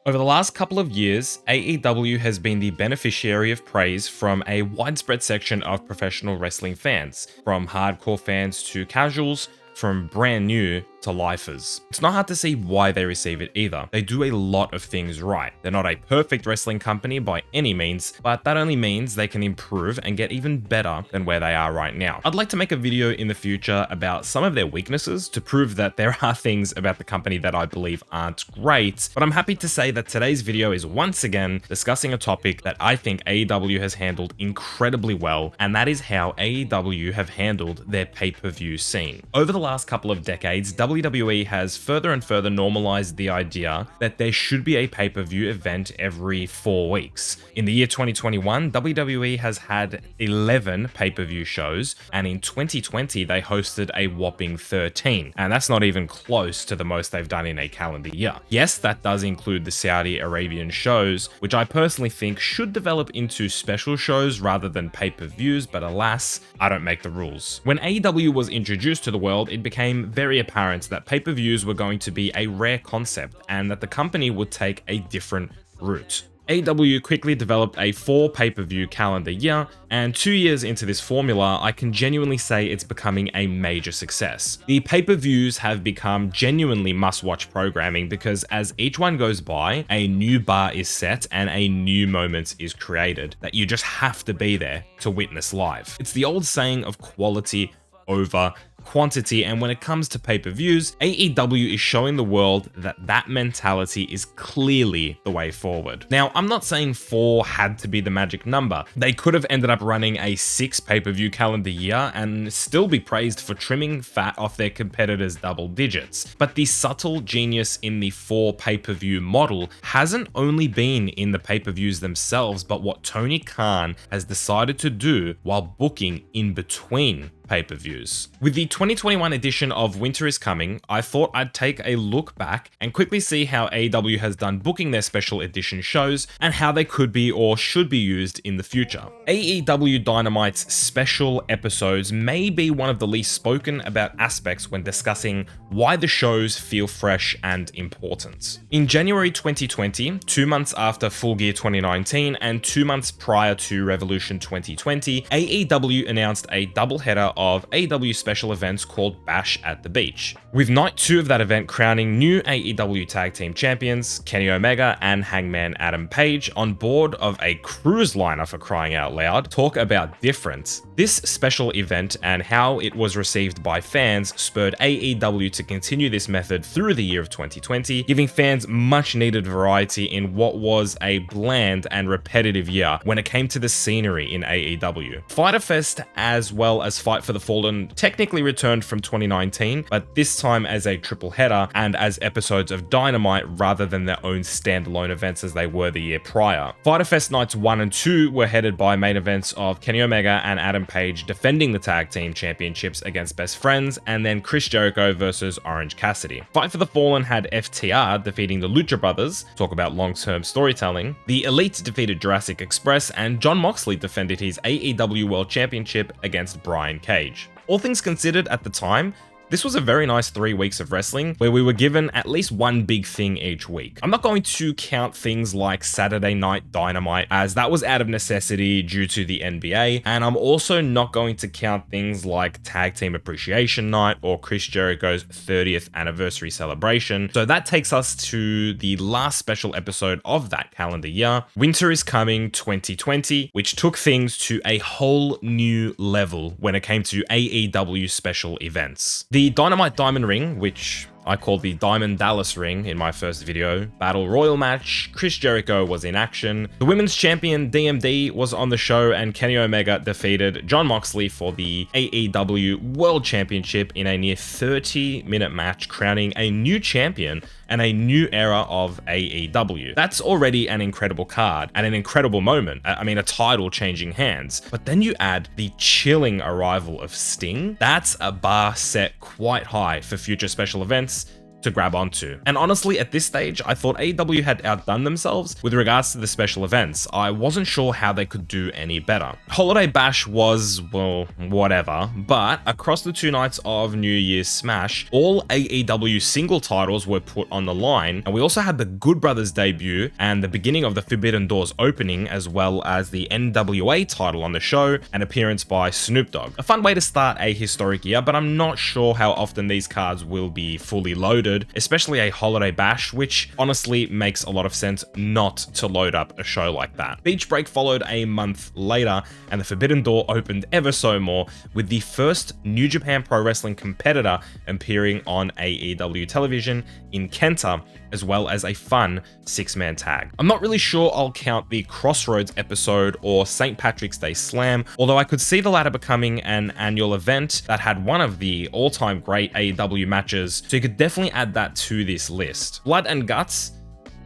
Over the last couple of years, AEW has been the beneficiary of praise from a widespread section of professional wrestling fans, from hardcore fans to casuals, from brand new to lifers. It's not hard to see why they receive it either. They do a lot of things right. They're not a perfect wrestling company by any means, but that only means they can improve and get even better than where they are right now. I'd like to make a video in the future about some of their weaknesses to prove that there are things about the company that I believe aren't great, but I'm happy to say that today's video is once again discussing a topic that I think AEW has handled incredibly well, and that is how AEW have handled their pay-per-view scene. Over the last couple of decades, WWE has further and further normalized the idea that there should be a pay-per-view event every 4 weeks. In the year 2021, WWE has had 11 pay-per-view shows, and in 2020 they hosted a whopping 13, and that's not even close to the most they've done in a calendar year. Yes, that does include the Saudi Arabian shows, which I personally think should develop into special shows rather than pay-per-views, but alas, I don't make the rules. When AEW was introduced to the world, it became very apparent that pay-per-views were going to be a rare concept and that the company would take a different route. AEW quickly developed a 4 pay-per-view calendar year, and 2 years into this formula, I can genuinely say it's becoming a major success. The pay-per-views have become genuinely must-watch programming because as each one goes by, a new bar is set and a new moment is created that you just have to be there to witness live. It's the old saying of quality over quantity, and when it comes to pay-per-views, AEW is showing the world that that mentality is clearly the way forward. Now, I'm not saying 4 had to be the magic number. They could have ended up running a 6 pay-per-view calendar year and still be praised for trimming fat off their competitors' double digits. But the subtle genius in the 4 pay-per-view model hasn't only been in the pay-per-views themselves, but what Tony Khan has decided to do while booking in between pay-per-views. With the 2021 edition of Winter is Coming, I thought I'd take a look back and quickly see how AEW has done booking their special edition shows and how they could be or should be used in the future. AEW Dynamite's special episodes may be one of the least spoken about aspects when discussing why the shows feel fresh and important. In January 2020, 2 months after Full Gear 2019 and 2 months prior to Revolution 2020, AEW announced a doubleheader of AEW special events called Bash at the Beach, with night 2 of that event crowning new AEW Tag Team Champions Kenny Omega and Hangman Adam Page on board of a cruise liner, for crying out loud. Talk about different. This special event and how it was received by fans spurred AEW to continue this method through the year of 2020, giving fans much needed variety in what was a bland and repetitive year when it came to the scenery in AEW. Fyter Fest as well as Fight for the Fallen technically returned from 2019, but this time as a triple header and as episodes of Dynamite rather than their own standalone events as they were the year prior. Fyter Fest nights 1 and 2 were headed by main events of Kenny Omega and Adam Page defending the tag team championships against Best Friends, and then Chris Jericho versus Orange Cassidy. Fight for the Fallen had FTR defeating the Lucha Brothers, talk about long-term storytelling. The Elite defeated Jurassic Express, and Jon Moxley defended his AEW World Championship against Brian Cage. All things considered at the time, this was a very nice 3 weeks of wrestling where we were given at least one big thing each week. I'm not going to count things like Saturday Night Dynamite as that was out of necessity due to the NBA, and I'm also not going to count things like Tag Team Appreciation Night or Chris Jericho's 30th anniversary celebration. So that takes us to the last special episode of that calendar year, Winter is Coming 2020, which took things to a whole new level when it came to AEW special events. The Dynamite Diamond Ring, which I called the Diamond Dallas Ring in my first video, Battle Royal match, Chris Jericho was in action, the Women's Champion DMD was on the show, and Kenny Omega defeated Jon Moxley for the AEW World Championship in a near 30-minute match, crowning a new champion and a new era of AEW. That's already an incredible card and an incredible moment. I mean, a title changing hands. But then you add the chilling arrival of Sting. That's a bar set quite high for future special events, to grab onto. And honestly, at this stage, I thought AEW had outdone themselves with regards to the special events. I wasn't sure how they could do any better. Holiday Bash was, well, whatever, but across the 2 nights of New Year's Smash, all AEW single titles were put on the line, and we also had the Good Brothers debut and the beginning of the Forbidden Doors opening, as well as the NWA title on the show, an appearance by Snoop Dogg. A fun way to start a historic year, but I'm not sure how often these cards will be fully loaded, especially a Holiday Bash, which honestly makes a lot of sense not to load up a show like that. Beach Break followed a month later, and the Forbidden Door opened ever so more, with the first New Japan Pro Wrestling competitor appearing on AEW television in Kenta, as well as a fun 6-man tag. I'm not really sure I'll count the Crossroads episode or St. Patrick's Day Slam, although I could see the latter becoming an annual event that had one of the all-time great AEW matches, so you could definitely add that to this list. Blood and Guts,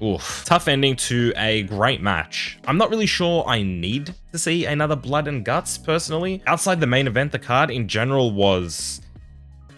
oof, tough ending to a great match. I'm not really sure I need to see another Blood and Guts, personally. Outside the main event, the card in general was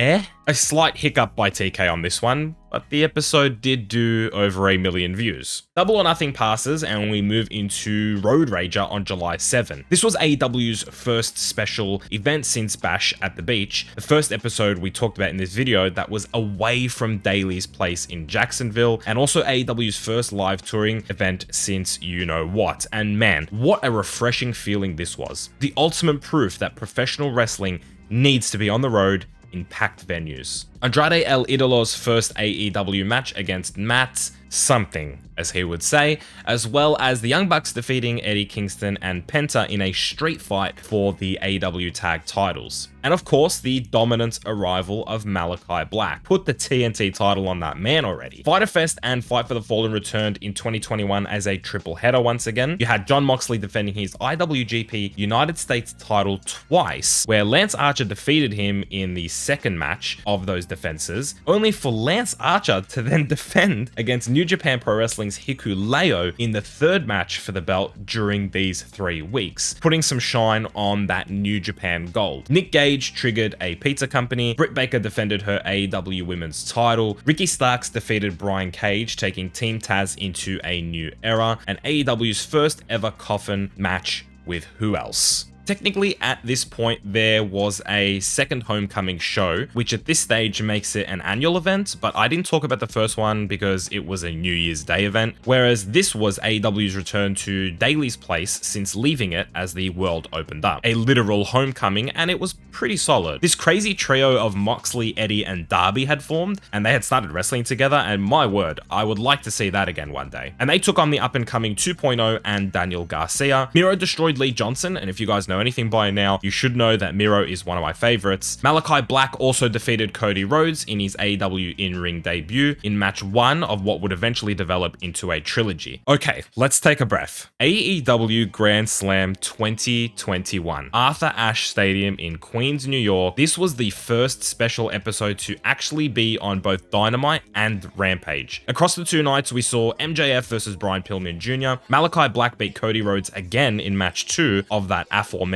a slight hiccup by TK on this one, but the episode did do over 1 million views. Double or Nothing passes, and we move into Road Rager on July 7. This was AEW's first special event since Bash at the Beach, the first episode we talked about in this video that was away from Daly's place in Jacksonville, and also AEW's first live touring event since You Know What. And man, what a refreshing feeling this was. The ultimate proof that professional wrestling needs to be on the road in packed venues. Andrade El Idolo's first AEW match against Matt something, as he would say, as well as the Young Bucks defeating Eddie Kingston and Penta in a street fight for the AEW tag titles. And of course, the dominant arrival of Malachi Black. Put the TNT title on that man already. Fyter Fest and Fight for the Fallen returned in 2021 as a triple header once again. You had Jon Moxley defending his IWGP United States title twice, where Lance Archer defeated him in the second match of those defenses, only for Lance Archer to then defend against New Japan Pro Wrestling's Hiku Leo in the third match for the belt during these 3 weeks, putting some shine on that New Japan gold. Nick Gage triggered a pizza company, Britt Baker defended her AEW women's title, Ricky Starks defeated Brian Cage, taking Team Taz into a new era, and AEW's first ever coffin match with who else? Technically, at this point, there was a second Homecoming show, which at this stage makes it an annual event, but I didn't talk about the first one because it was a New Year's Day event, whereas this was AEW's return to Daly's place since leaving it as the world opened up. A literal homecoming, and it was pretty solid. This crazy trio of Moxley, Eddie, and Darby had formed, and they had started wrestling together, and my word, I would like to see that again one day. And they took on the up-and-coming 2.0 and Daniel Garcia. Miro destroyed Lee Johnson, and if you guys know anything by now, you should know that Miro is one of my favorites. Malachi Black also defeated Cody Rhodes in his AEW in-ring debut in match 1 of what would eventually develop into a trilogy. Okay, let's take a breath. AEW Grand Slam 2021, Arthur Ashe Stadium in Queens, New York. This was the first special episode to actually be on both Dynamite and Rampage. Across the 2 nights, we saw MJF versus Brian Pillman Jr. Malachi Black beat Cody Rhodes again in match 2 of that aforementioned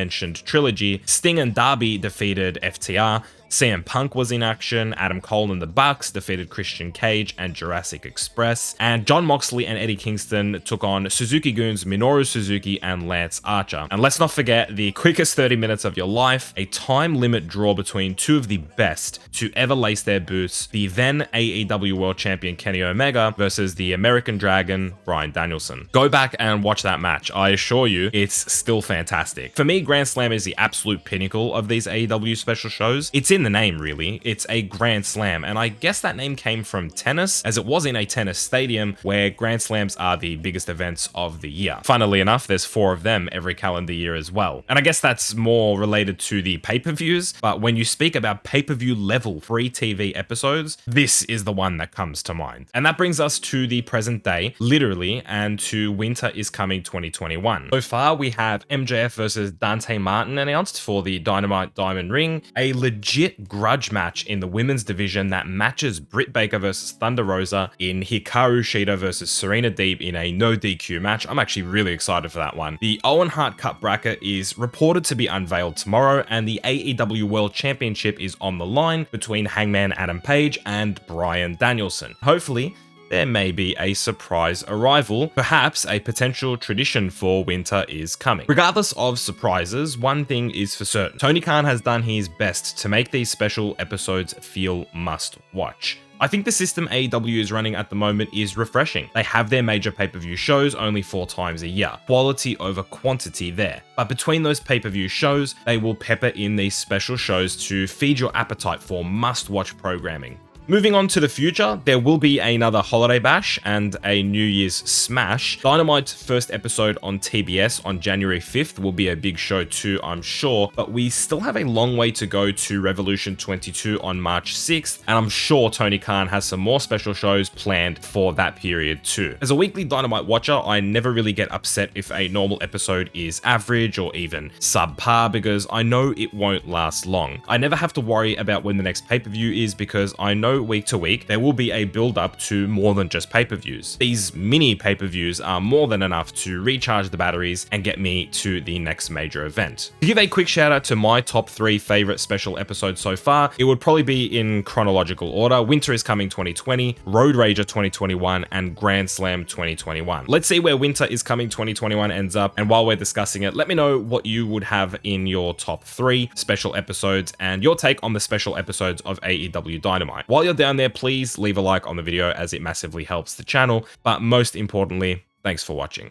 trilogy. Sting and Darby defeated FTR. CM Punk was in action, Adam Cole and the Bucks defeated Christian Cage and Jurassic Express, and Jon Moxley and Eddie Kingston took on Suzuki Goons, Minoru Suzuki, and Lance Archer. And let's not forget the quickest 30 minutes of your life, a time limit draw between 2 of the best to ever lace their boots, the then AEW World Champion Kenny Omega versus the American Dragon, Bryan Danielson. Go back and watch that match. I assure you, it's still fantastic. For me, Grand Slam is the absolute pinnacle of these AEW special shows. It's in the name, really. It's a Grand Slam, and I guess that name came from tennis, as it was in a tennis stadium where Grand Slams are the biggest events of the year. Funnily enough, there's 4 of them every calendar year as well. And I guess that's more related to the pay-per-views, but when you speak about pay-per-view level free TV episodes, this is the one that comes to mind. And that brings us to the present day, literally, and to Winter is Coming 2021. So far, we have MJF versus Dante Martin announced for the Dynamite Diamond Ring, a legit legit grudge match in the women's division that matches Britt Baker versus Thunder Rosa in Hikaru Shida versus Serena Deeb in a no DQ match. I'm actually really excited for that one. The Owen Hart Cup bracket is reported to be unveiled tomorrow, and the AEW World Championship is on the line between Hangman Adam Page and Bryan Danielson. Hopefully, there may be a surprise arrival. Perhaps a potential tradition for winter is coming. Regardless of surprises, one thing is for certain. Tony Khan has done his best to make these special episodes feel must watch. I think the system AEW is running at the moment is refreshing. They have their major pay-per-view shows only 4 times a year. Quality over quantity there. But between those pay-per-view shows, they will pepper in these special shows to feed your appetite for must-watch programming. Moving on to the future, there will be another Holiday Bash and a New Year's Smash. Dynamite's first episode on TBS on January 5th will be a big show too, I'm sure, but we still have a long way to go to Revolution 22 on March 6th, and I'm sure Tony Khan has some more special shows planned for that period too. As a weekly Dynamite watcher, I never really get upset if a normal episode is average or even subpar because I know it won't last long. I never have to worry about when the next pay-per-view is because I know week to week there will be a build up to more than just pay-per-views. These mini pay-per-views are more than enough to recharge the batteries and get me to the next major event. To give a quick shout out to my top 3 favorite special episodes so far, it would probably be in chronological order: Winter is Coming 2020, Road Rager 2021, and Grand Slam 2021. Let's see where Winter is Coming 2021 ends up, and while we're discussing it, let me know what you would have in your top 3 special episodes and your take on the special episodes of AEW Dynamite. While you're down there, please leave a like on the video as it massively helps the channel, but most importantly, thanks for watching.